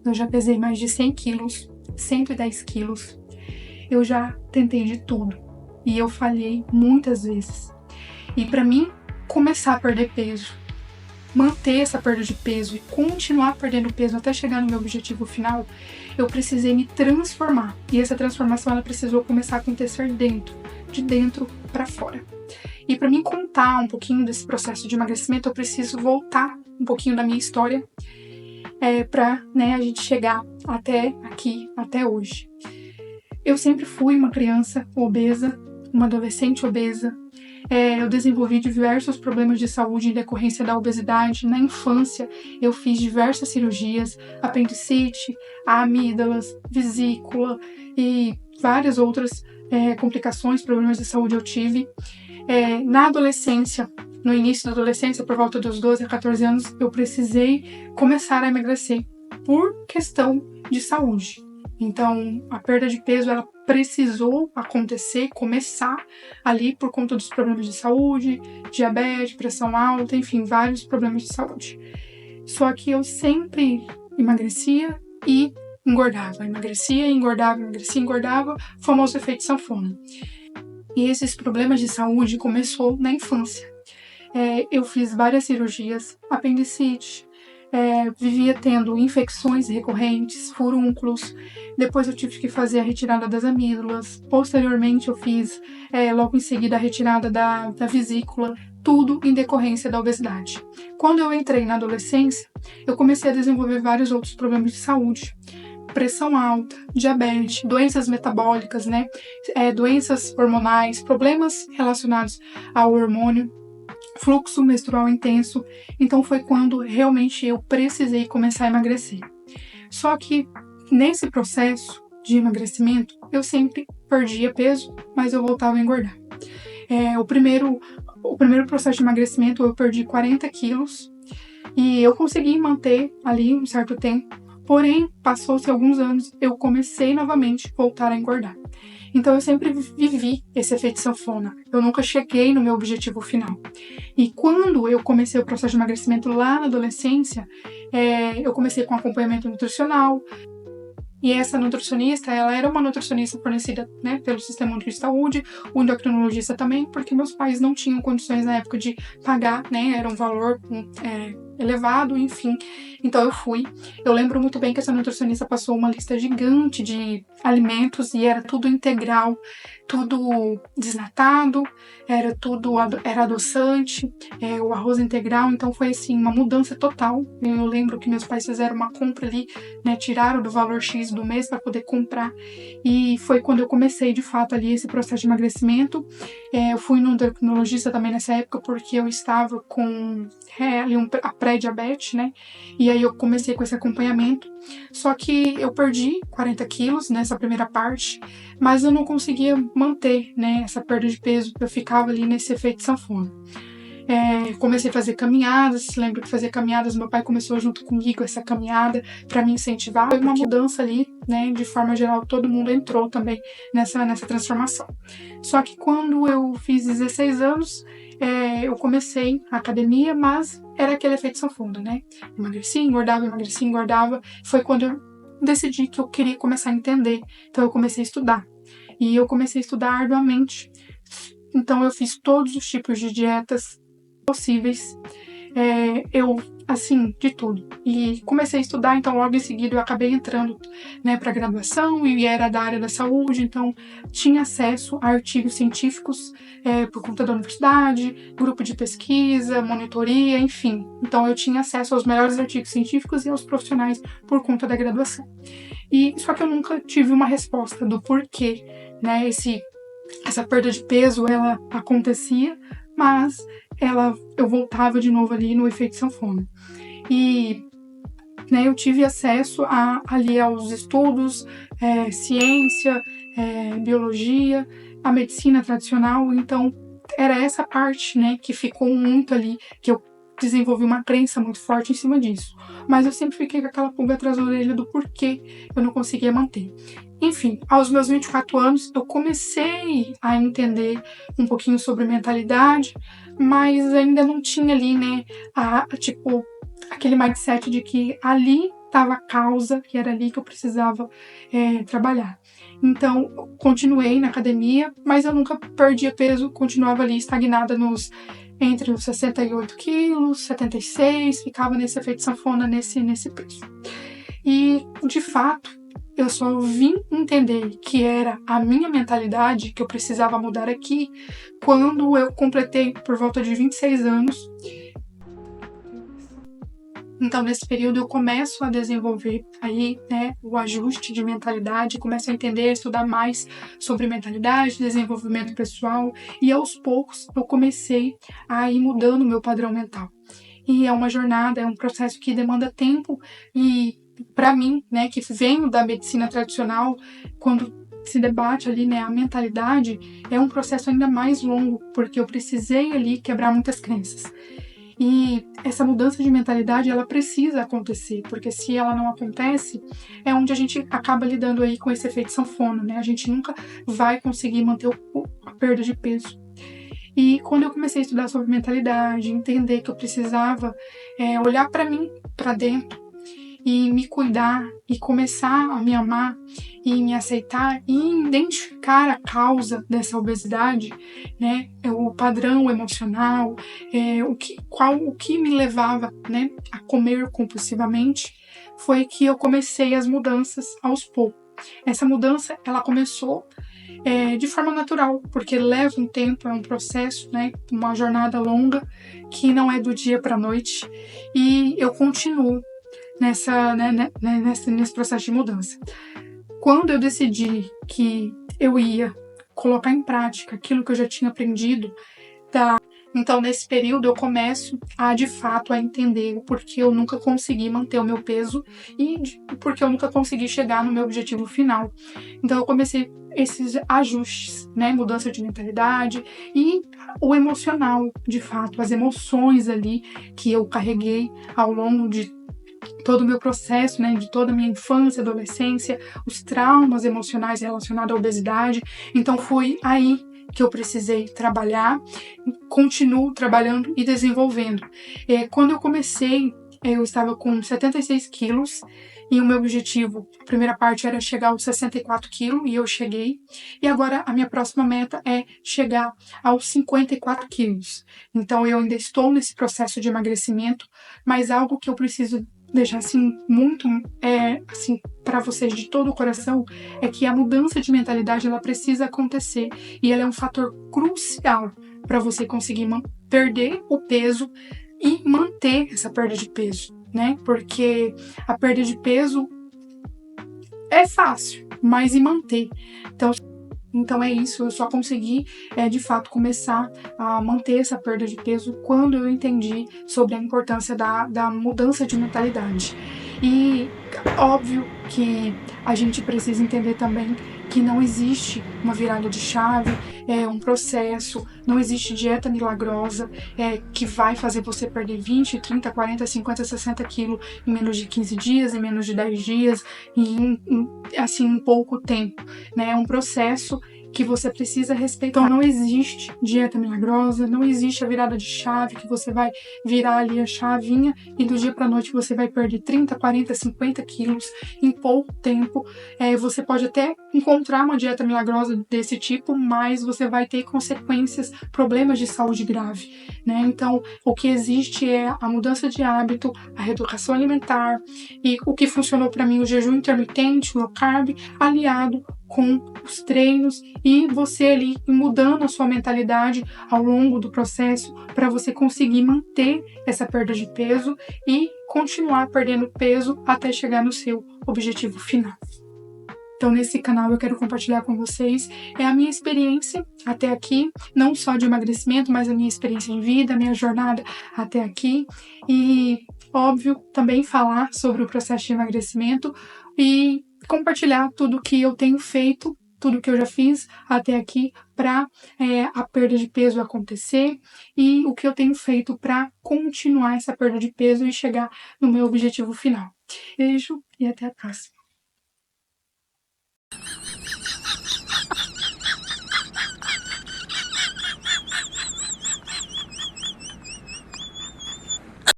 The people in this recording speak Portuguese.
eu já pesei mais de 100 quilos, 110 quilos. Eu já tentei de tudo e eu falhei muitas vezes. E para mim começar a perder peso, manter essa perda de peso e continuar perdendo peso até chegar no meu objetivo final, eu precisei me transformar. E essa transformação ela precisou começar a acontecer dentro, de dentro para fora. E para mim contar um pouquinho desse processo de emagrecimento, eu preciso voltar um pouquinho da minha história para a gente chegar até aqui, até hoje. Eu sempre fui uma criança obesa, uma adolescente obesa. Eu desenvolvi diversos problemas de saúde em decorrência da obesidade. Na infância, eu fiz diversas cirurgias, apendicite, amígdalas, vesícula e várias outras complicações, problemas de saúde eu tive. Na adolescência, no início da adolescência, por volta dos 12 a 14 anos, eu precisei começar a emagrecer por questão de saúde. Então, a perda de peso, ela precisou acontecer, começar ali por conta dos problemas de saúde, diabetes, pressão alta, enfim, vários problemas de saúde. Só que eu sempre emagrecia e engordava, emagrecia e engordava, emagrecia e engordava, o famoso efeito sanfona. E esses problemas de saúde começou na infância. Eu fiz várias cirurgias, apendicite, vivia tendo infecções recorrentes, furúnculos. Depois eu tive que fazer a retirada das amígdalas. Posteriormente eu fiz, logo em seguida, a retirada da vesícula. Tudo em decorrência da obesidade. Quando eu entrei na adolescência, eu comecei a desenvolver vários outros problemas de saúde. Pressão alta, diabetes, doenças metabólicas, doenças hormonais, problemas relacionados ao hormônio, fluxo menstrual intenso. Então foi quando realmente eu precisei começar a emagrecer. Só que nesse processo de emagrecimento, eu sempre perdia peso, mas eu voltava a engordar. O primeiro processo de emagrecimento eu perdi 40 quilos e eu consegui manter ali um certo tempo. Porém, passou-se alguns anos, eu comecei novamente a voltar a engordar. Então eu sempre vivi esse efeito sanfona. Eu nunca cheguei no meu objetivo final. E quando eu comecei o processo de emagrecimento lá na adolescência, eu comecei com acompanhamento nutricional. E essa nutricionista, ela era uma nutricionista fornecida, pelo Sistema Único de Saúde, o endocrinologista também, porque meus pais não tinham condições na época de pagar, era um valor elevado, enfim. Então eu fui. Eu lembro muito bem que essa nutricionista passou uma lista gigante de alimentos e era tudo integral, tudo desnatado, era adoçante, o arroz integral. Então foi assim, uma mudança total. Eu lembro que meus pais fizeram uma compra ali, tiraram do valor X do mês para poder comprar. E foi quando eu comecei de fato ali esse processo de emagrecimento. Eu fui no endocrinologista também nessa época porque eu estava com ali a pré-diabetes, e aí eu comecei com esse acompanhamento. Só que eu perdi 40 quilos nessa primeira parte, mas eu não conseguia manter, essa perda de peso. Eu ficava ali nesse efeito sanfona. Comecei a fazer caminhadas, lembro que fazer caminhadas, meu pai começou junto comigo essa caminhada para me incentivar. Foi uma mudança ali, de forma geral, todo mundo entrou também nessa transformação. Só que quando eu fiz 16 anos, eu comecei a academia, mas era aquele efeito sanfona, Emagrecia, engordava. Foi quando eu decidi que eu queria começar a entender. Então eu comecei a estudar. E eu comecei a estudar arduamente. Então eu fiz todos os tipos de dietas possíveis, de tudo. E comecei a estudar, então logo em seguida eu acabei entrando, para graduação e era da área da saúde, então tinha acesso a artigos científicos por conta da universidade, grupo de pesquisa, monitoria, enfim. Então eu tinha acesso aos melhores artigos científicos e aos profissionais por conta da graduação. E só que eu nunca tive uma resposta do porquê, essa perda de peso, ela acontecia, mas eu voltava de novo ali no efeito sanfona. E eu tive acesso ali aos estudos, ciência, biologia, a medicina tradicional. Então era essa parte, que ficou muito ali, que eu desenvolvi uma crença muito forte em cima disso. Mas eu sempre fiquei com aquela pulga atrás da orelha do porquê eu não conseguia manter. Enfim, aos meus 24 anos, eu comecei a entender um pouquinho sobre mentalidade, mas ainda não tinha ali, aquele mindset de que ali estava a causa, que era ali que eu precisava trabalhar. Então, eu continuei na academia, mas eu nunca perdia peso, continuava ali estagnada entre os 68 quilos, 76, ficava nesse efeito sanfona, nesse peso. E, de fato, eu só vim entender que era a minha mentalidade que eu precisava mudar aqui quando eu completei por volta de 26 anos. Então, nesse período, eu começo a desenvolver aí, né, o ajuste de mentalidade, começo a entender, estudar mais sobre mentalidade, desenvolvimento pessoal, e aos poucos eu comecei a ir mudando o meu padrão mental. E é uma jornada, é um processo que demanda tempo, e para mim, né, que venho da medicina tradicional, quando se debate ali, né, a mentalidade, é um processo ainda mais longo, porque eu precisei ali quebrar muitas crenças. E essa mudança de mentalidade, ela precisa acontecer, porque se ela não acontece, é onde a gente acaba lidando aí com esse efeito sanfona, né? A gente nunca vai conseguir manter a perda de peso. E quando eu comecei a estudar sobre mentalidade, entender que eu precisava olhar para mim, para dentro, e me cuidar, e começar a me amar, e me aceitar, e identificar a causa dessa obesidade, né? O padrão emocional, o que me levava, né, a comer compulsivamente, foi que eu comecei as mudanças aos poucos. Essa mudança, ela começou de forma natural, porque leva um tempo, é um processo, né, uma jornada longa, que não é do dia para a noite, e eu continuo nesse processo de mudança. Quando eu decidi que eu ia colocar em prática aquilo que eu já tinha aprendido, então nesse período eu começo de fato a entender o porquê eu nunca consegui manter o meu peso e porque eu nunca consegui chegar no meu objetivo final. Então eu comecei esses ajustes, né, mudança de mentalidade e o emocional, de fato, as emoções ali que eu carreguei ao longo de todo o meu processo, né, de toda a minha infância, adolescência, os traumas emocionais relacionados à obesidade. Então foi aí que eu precisei trabalhar, continuo trabalhando e desenvolvendo. Quando eu comecei, eu estava com 76 quilos e o meu objetivo, a primeira parte era chegar aos 64 quilos e eu cheguei. E agora a minha próxima meta é chegar aos 54 quilos. Então eu ainda estou nesse processo de emagrecimento, mas algo que eu preciso deixar assim muito assim para vocês de todo o coração é que a mudança de mentalidade ela precisa acontecer e ela é um fator crucial para você conseguir perder o peso e manter essa perda de peso, né? Porque a perda de peso é fácil, mas e manter? Então é isso, eu só consegui de fato começar a manter essa perda de peso quando eu entendi sobre a importância da mudança de mentalidade. E óbvio que a gente precisa entender também que não existe uma virada de chave, um processo, não existe dieta milagrosa que vai fazer você perder 20, 30, 40, 50, 60 quilos em menos de 15 dias, em menos de 10 dias, em pouco tempo, né? É um processo que você precisa respeitar. Então não existe dieta milagrosa, não existe a virada de chave que você vai virar ali a chavinha e do dia para noite você vai perder 30, 40, 50 quilos em pouco tempo. Você pode até encontrar uma dieta milagrosa desse tipo, mas você vai ter consequências, problemas de saúde grave, né? Então o que existe é a mudança de hábito, a reeducação alimentar e o que funcionou para mim, o jejum intermitente, low carb, aliado com os treinos e você ali mudando a sua mentalidade ao longo do processo para você conseguir manter essa perda de peso e continuar perdendo peso até chegar no seu objetivo final. Então, nesse canal eu quero compartilhar com vocês a minha experiência até aqui, não só de emagrecimento, mas a minha experiência de vida, a minha jornada até aqui e, óbvio, também falar sobre o processo de emagrecimento e compartilhar tudo que eu tenho feito, tudo que eu já fiz até aqui para a perda de peso acontecer e o que eu tenho feito para continuar essa perda de peso e chegar no meu objetivo final. Beijo e até a próxima.